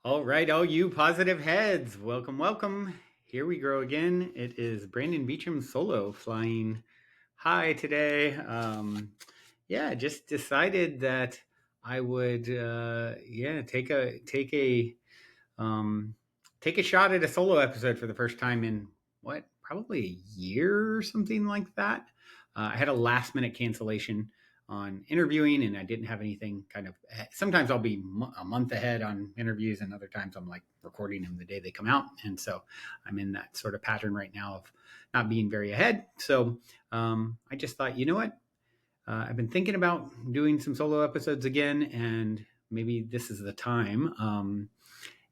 All right, all you positive heads, welcome, welcome. Here we grow again. It is Brandon Beecham solo flying high today. Just decided that I would, um, take a shot at a solo episode for the first time in probably a year or something like that. I had a last minute cancellation on interviewing and I didn't have anything sometimes I'll be a month ahead on interviews and other times I'm like recording them the day they come out. And so I'm in that sort of pattern right now of not being very ahead. So I just thought, you know what? I've been thinking about doing some solo episodes again and maybe this is the time.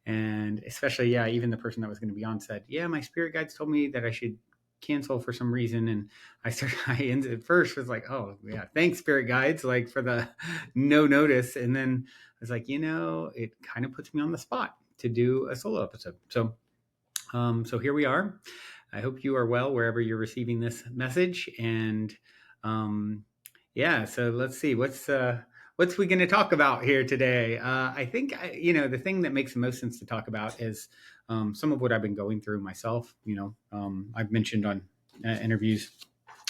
And especially, yeah, even the person that was going to be on said, yeah, my spirit guides told me that I should cancel for some reason. And I ended at first was like, oh yeah, thanks spirit guides, like for the no notice. And then I was like, it kind of puts me on the spot to do a solo episode. So here we are. I hope you are well wherever you're receiving this message. And so let's see what's we going to talk about here today. I think the thing that makes the most sense to talk about is some of what I've been going through myself. I've mentioned on interviews,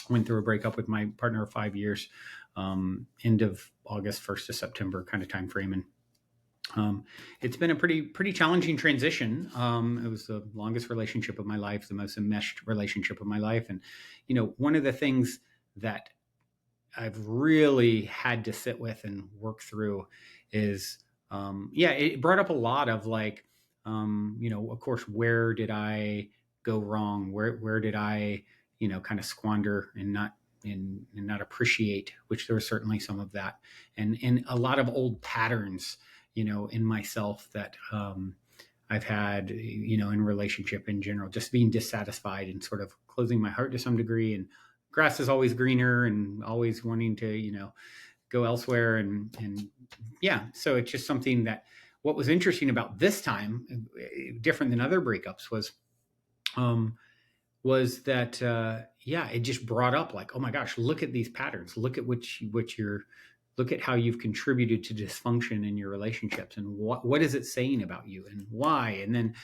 went through a breakup with my partner of 5 years, end of August, 1st of September kind of time frame, and it's been a pretty challenging transition. It was the longest relationship of my life, the most enmeshed relationship of my life, and one of the things that I've really had to sit with and work through is, it brought up a lot of like, of course, where did I go wrong? Where did I, kind of squander and not appreciate? Which there was certainly some of that, and a lot of old patterns, in myself that I've had, in relationship in general, just being dissatisfied and sort of closing my heart to some degree. And grass is always greener and always wanting to, go elsewhere. And yeah, so it's just something that what was interesting about this time, different than other breakups, um, was that, it just brought up like, oh my gosh, look at these patterns. Look at look at how you've contributed to dysfunction in your relationships and what is it saying about you and why. And then,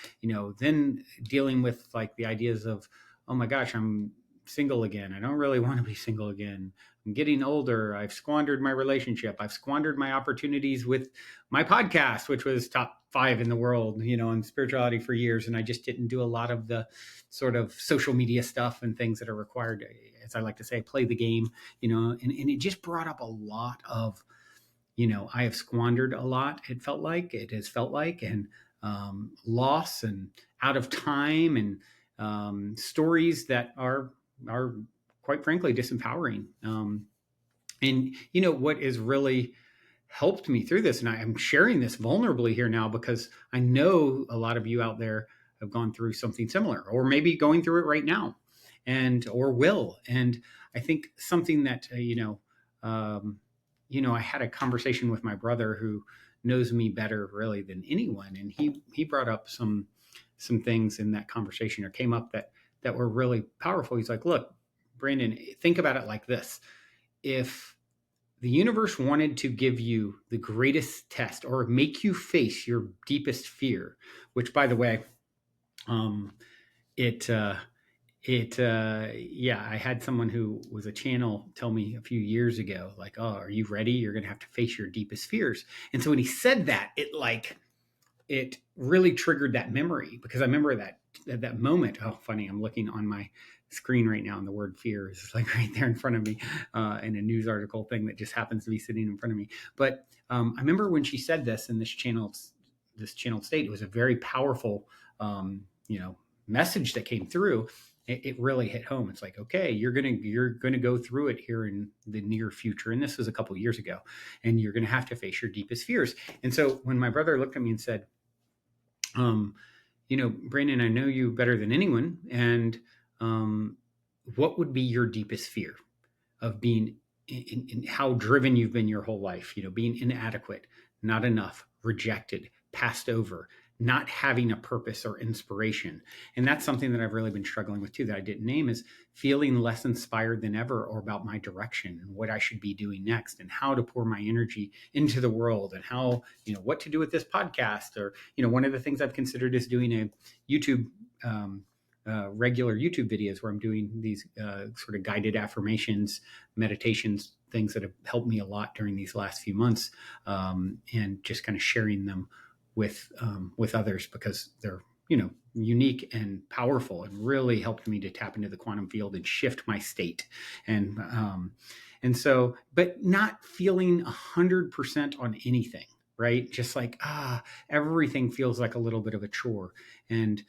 then dealing with like the ideas of, oh my gosh, I'm single again. I don't really want to be single again. I'm getting older. I've squandered my relationship. I've squandered my opportunities with my podcast, which was top 5 in the world, in spirituality for years. And I just didn't do a lot of the sort of social media stuff and things that are required, as I like to say, play the game, and it just brought up a lot of, I have squandered a lot. It has felt like, and loss and out of time and stories that are quite frankly disempowering. And what is really helped me through this, and I am sharing this vulnerably here now because I know a lot of you out there have gone through something similar, or maybe going through it right now, and or will. And I think something that I had a conversation with my brother who knows me better really than anyone, and he brought up some things in that conversation, or came up that were really powerful. He's like, look, Brandon, think about it like this. If the universe wanted to give you the greatest test or make you face your deepest fear, which by the way, um, it, I had someone who was a channel tell me a few years ago, like, oh, are you ready? You're going to have to face your deepest fears. And so when he said that, it really triggered that memory, because I remember that moment. Oh, funny. I'm looking on my screen right now and the word fear is like right there in front of me, in a news article thing that just happens to be sitting in front of me. But I remember when she said this in this channel state, it was a very powerful, message that came through. It really hit home. It's like, okay, you're gonna go through it here in the near future, and this was a couple of years ago, and you're gonna have to face your deepest fears. And so when my brother looked at me and said, Brandon, I know you better than anyone. And what would be your deepest fear of being in how driven you've been your whole life, being inadequate, not enough, rejected, passed over, not having a purpose or inspiration. And that's something that I've really been struggling with too, that I didn't name, is feeling less inspired than ever, or about my direction and what I should be doing next, and how to pour my energy into the world, and how, what to do with this podcast. Or, one of the things I've considered is doing a YouTube, regular YouTube videos where I'm doing these sort of guided affirmations, meditations, things that have helped me a lot during these last few months, and just kind of sharing them with others, because they're unique and powerful, and really helped me to tap into the quantum field and shift my state. And so, but not feeling 100% on anything, right? Just like, everything feels like a little bit of a chore. And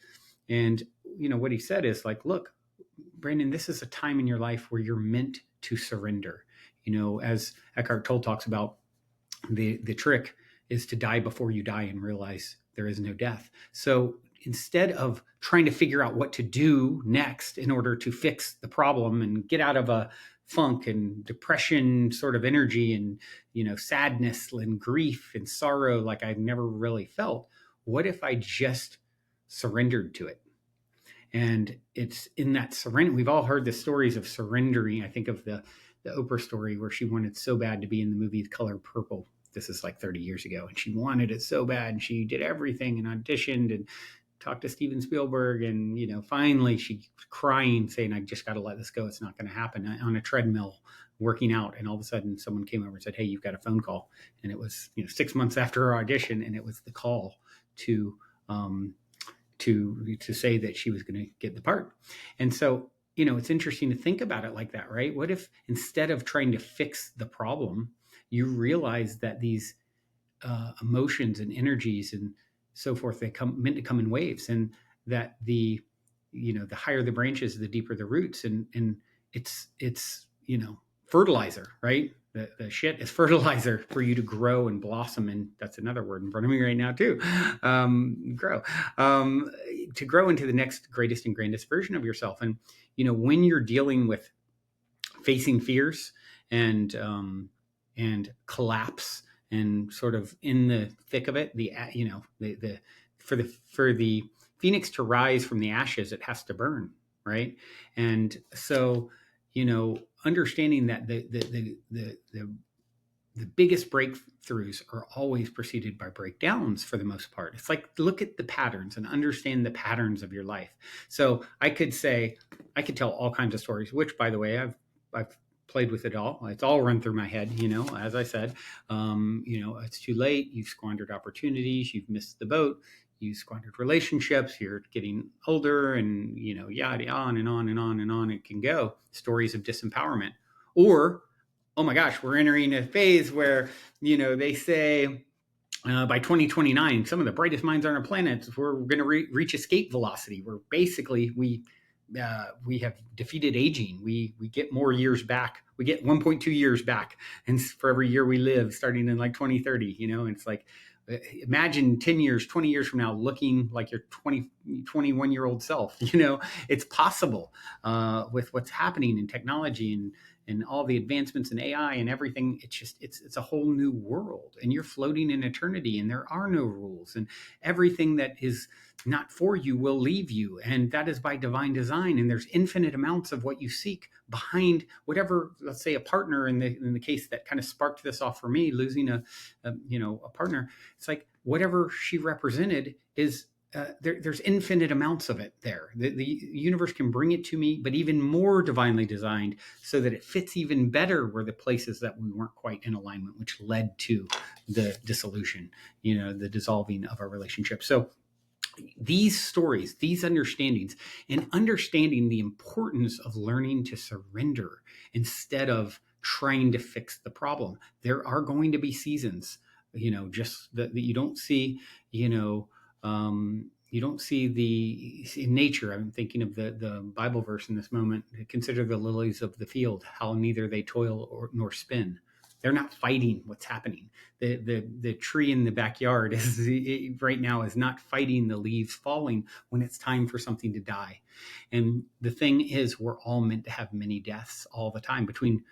what he said is like, look, Brandon, this is a time in your life where you're meant to surrender. As Eckhart Tolle talks about, the trick is to die before you die and realize there is no death. So instead of trying to figure out what to do next in order to fix the problem and get out of a funk and depression sort of energy, and sadness and grief and sorrow like I've never really felt, what if I just surrendered to it? And it's in that surrender. We've all heard the stories of surrendering. I think of the Oprah story where she wanted so bad to be in the movie The Color Purple. This is like 30 years ago, and she wanted it so bad, and she did everything and auditioned and talked to Steven Spielberg, and finally she crying, saying, I just got to let this go, it's not going to happen, on a treadmill working out. And all of a sudden someone came over and said, hey, you've got a phone call. And it was 6 months after her audition, and it was the call to say that she was going to get the part. And so it's interesting to think about it like that, right? What if instead of trying to fix the problem, you realize that these emotions and energies and so forth, they meant to come in waves, and that the higher the branches, the deeper the roots, and it's fertilizer, right? The shit is fertilizer for you to grow and blossom. And that's another word in front of me right now too. Grow, to grow into the next greatest and grandest version of yourself. And when you're dealing with facing fears and collapse, and sort of in the thick of it, for the phoenix to rise from the ashes, it has to burn, right? And so understanding that the biggest breakthroughs are always preceded by breakdowns for the most part. It's like, look at the patterns and understand the patterns of your life. So I could tell all kinds of stories, which, by the way, I've played with it all. It's all run through my head, as I said, it's too late. You've squandered opportunities. You've missed the boat. You squandered relationships. You're getting older, and, yada, on and on and on and on it can go. Stories of disempowerment. Or, oh my gosh, we're entering a phase where, they say, by 2029, some of the brightest minds on our planet, we're going to reach escape velocity, where basically we have defeated aging. We get more years back. We get 1.2 years back, and for every year we live, starting in like 2030. And it's like, imagine 10 years, 20 years from now, looking like your 21-year-old self. It's possible with what's happening in technology and all the advancements in AI and everything. It's a whole new world, and you're floating in eternity, and there are no rules, and everything that is not for you will leave you, and that is by divine design. And there's infinite amounts of what you seek behind whatever, let's say, a partner, in the case that kind of sparked this off for me, losing a partner. It's like, whatever she represented is there's infinite amounts of it there. The universe can bring it to me, but even more divinely designed, so that it fits even better where the places that we weren't quite in alignment, which led to the dissolution, the dissolving of our relationship. So these stories, these understandings, and understanding the importance of learning to surrender instead of trying to fix the problem. There are going to be seasons, just that you don't see, you don't see in nature. I'm thinking of the Bible verse in this moment. Consider the lilies of the field, how neither they toil nor spin. They're not fighting what's happening. The tree in the backyard right now is not fighting the leaves falling when it's time for something to die. And the thing is, we're all meant to have many deaths all the time. Between,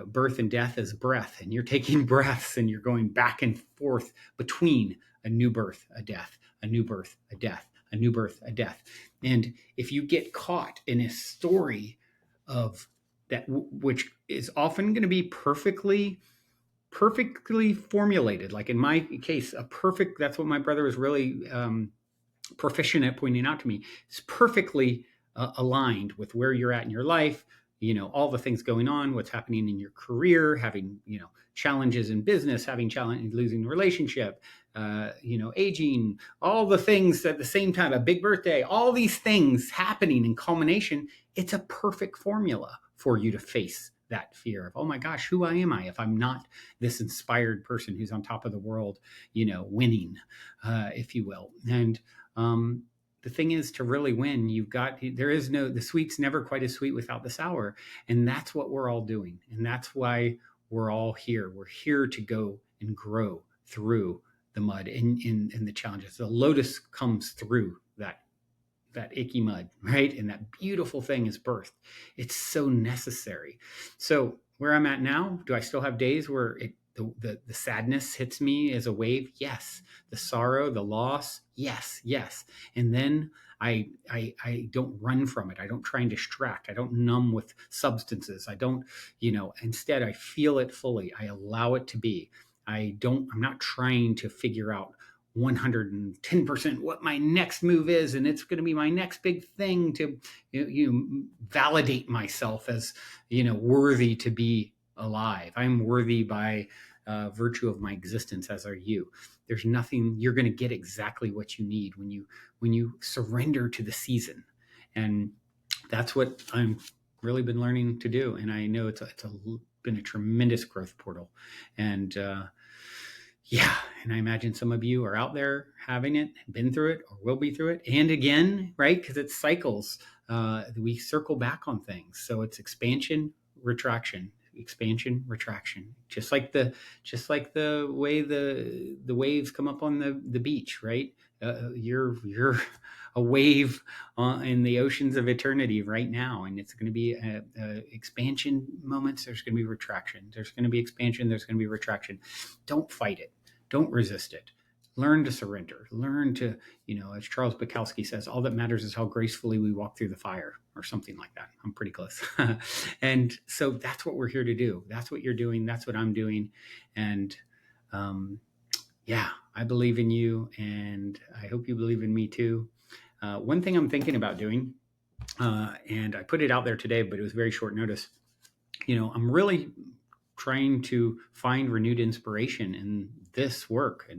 birth and death is breath, and you're taking breaths, and you're going back and forth between a new birth, a death, a new birth, a death, a new birth, a death. And if you get caught in a story of that, which is often going to be perfectly formulated, like in my case, that's what my brother was really proficient at pointing out to me. It's perfectly aligned with where you're at in your life, all the things going on, what's happening in your career, having, challenges in business, having challenge, losing a relationship, aging, all the things at the same time, a big birthday, all these things happening in culmination. It's a perfect formula for you to face that fear of, oh my gosh, who am I if I'm not this inspired person who's on top of the world, winning, if you will. And the thing is, to really win, the sweet's never quite as sweet without the sour. And that's what we're all doing. And that's why we're all here. We're here to go and grow through the mud and in the challenges. The lotus comes through that icky mud, right? And that beautiful thing is birth. It's so necessary. So where I'm at now, do I still have days where the sadness hits me as a wave? Yes. The sorrow, the loss? Yes. And then I don't run from it. I don't try and distract. I don't numb with substances. I don't, instead I feel it fully. I allow it to be. I'm not trying to figure out 110% what my next move is, and it's going to be my next big thing to validate myself as worthy to be alive. I'm worthy by virtue of my existence, as are you. There's nothing. You're going to get exactly what you need when you surrender to the season, and that's what I'm really been learning to do. And I know it's been a tremendous growth portal, and and I imagine some of you are out there having it, been through it, or will be through it. And again, right? Because it's cycles. We circle back on things. So it's expansion, retraction, expansion, retraction. Just like the way the waves come up on the beach, right? You're a wave in the oceans of eternity right now, and it's going to be expansion moments. There's going to be retraction. There's going to be expansion. There's going to be retraction. Don't fight it. Don't resist it. Learn to surrender. Learn to, as Charles Bukowski says, all that matters is how gracefully we walk through the fire, or something like that. I'm pretty close. And so that's what we're here to do. That's what you're doing. That's what I'm doing. And I believe in you, and I hope you believe in me too. One thing I'm thinking about doing, and I put it out there today, but it was very short notice. I'm really trying to find renewed inspiration in this work.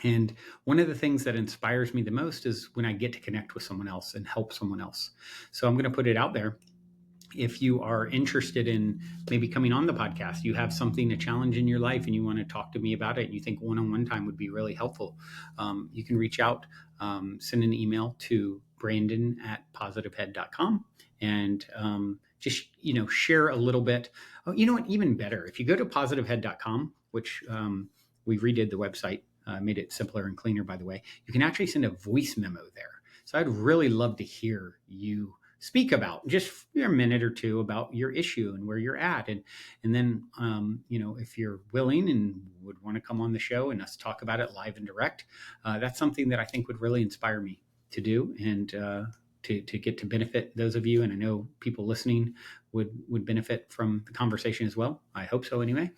And one of the things that inspires me the most is when I get to connect with someone else and help someone else. So I'm going to put it out there. If you are interested in maybe coming on the podcast, you have something, a challenge in your life, and you want to talk to me about it, and you think one-on-one time would be really helpful, you can reach out, send an email to Brandon@positivehead.com, and just, share a little bit. Oh, you know what? Even better, if you go to positivehead.com, which we redid the website, made it simpler and cleaner, by the way, you can actually send a voice memo there. So I'd really love to hear you speak about just a minute or two about your issue and where you're at. And then, if you're willing and would want to come on the show and us talk about it live and direct, that's something that I think would really inspire me to do, and to get to benefit those of you. And I know people listening would benefit from the conversation as well. I hope so anyway.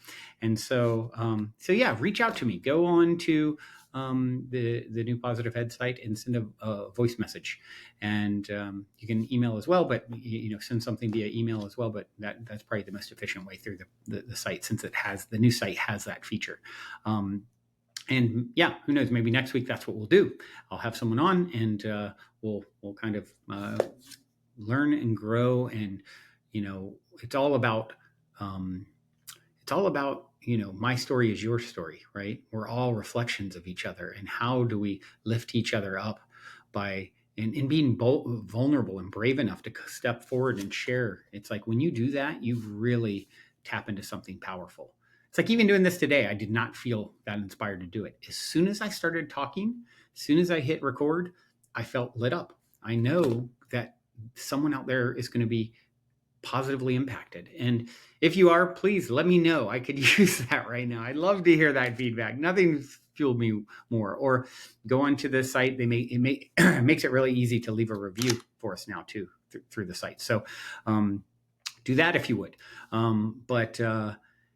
And so reach out to me. Go on to the new Positive Head site and send a voice message. And you can email as well, but send something via email as well. But that's probably the most efficient way through the site, since the new site has that feature. And who knows? Maybe next week that's what we'll do. I'll have someone on, and we'll kind of learn and grow. And it's all about my story is your story, right? We're all reflections of each other, and how do we lift each other up by and being vulnerable and brave enough to step forward and share. It's like when you do that, you really tap into something powerful. It's like even doing this today, I did not feel that inspired to do it. As soon as I started talking, as soon as I hit record, I felt lit up. I know that someone out there is going to be positively impacted. And if you are, please let me know. I could use that right now. I'd love to hear that feedback. Nothing's fueled me more. Or go onto the site. It makes it really easy to leave a review for us now too through the site. So do that if you would. But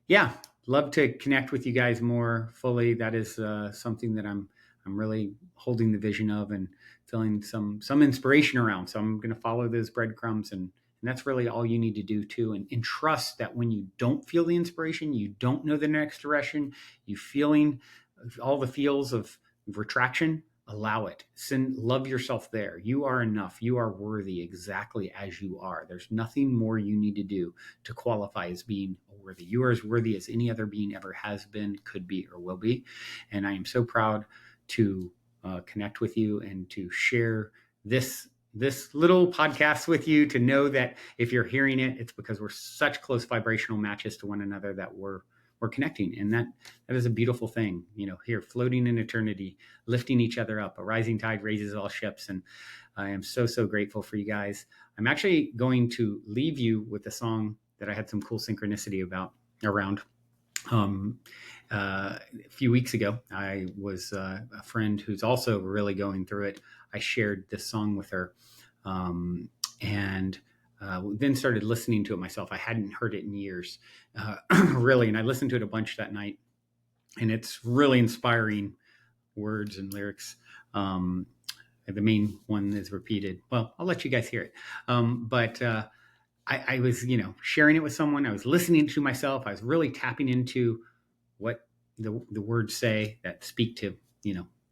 yeah, love to connect with you guys more fully. That is something that I'm really holding the vision of and feeling some inspiration around. So I'm going to follow those breadcrumbs, and that's really all you need to do too. And trust that when you don't feel the inspiration, you don't know the next direction, you feeling all the feels of retraction, allow it. Love yourself there. You are enough. You are worthy exactly as you are. There's nothing more you need to do to qualify as being worthy. You are as worthy as any other being ever has been, could be, or will be. And I am so proud to connect with you and to share this little podcast with you, to know that if you're hearing it, it's because we're such close vibrational matches to one another that we're connecting. And that is a beautiful thing, here floating in eternity, lifting each other up. A rising tide raises all ships. And I am so, so grateful for you guys. I'm actually going to leave you with a song that I had some cool synchronicity around. A few weeks ago, I was a friend who's also really going through it. I shared this song with her, and then started listening to it myself. I hadn't heard it in years, really, and I listened to it a bunch that night. And it's really inspiring words and lyrics. The main one is repeated. Well, I'll let you guys hear it. But I was, sharing it with someone. I was listening to myself. I was really tapping into what the words say that speak to,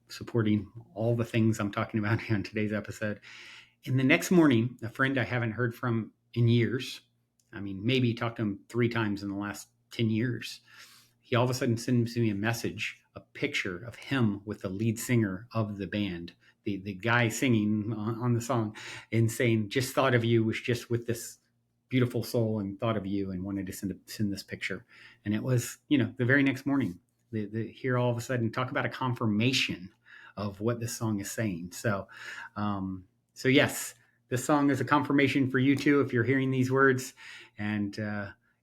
supporting all the things I'm talking about on today's episode. And the next morning, a friend I haven't heard from in years, maybe talked to him 3 times in the last 10 years, he all of a sudden sends me a message, a picture of him with the lead singer of the band, the guy singing on the song, and saying, just thought of you, was just with this beautiful soul and thought of you and wanted to send this picture. And it was, the very next morning, here all of a sudden, talk about a confirmation of what this song is saying. So yes, this song is a confirmation for you too, if you're hearing these words. And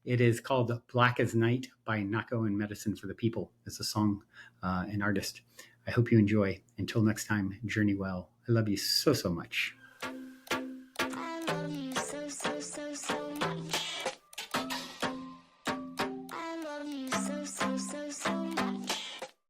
it is called Black as Night by Nako and Medicine for the People. It's a song and artist. I hope you enjoy. Until next time, journey well. I love you so, so much.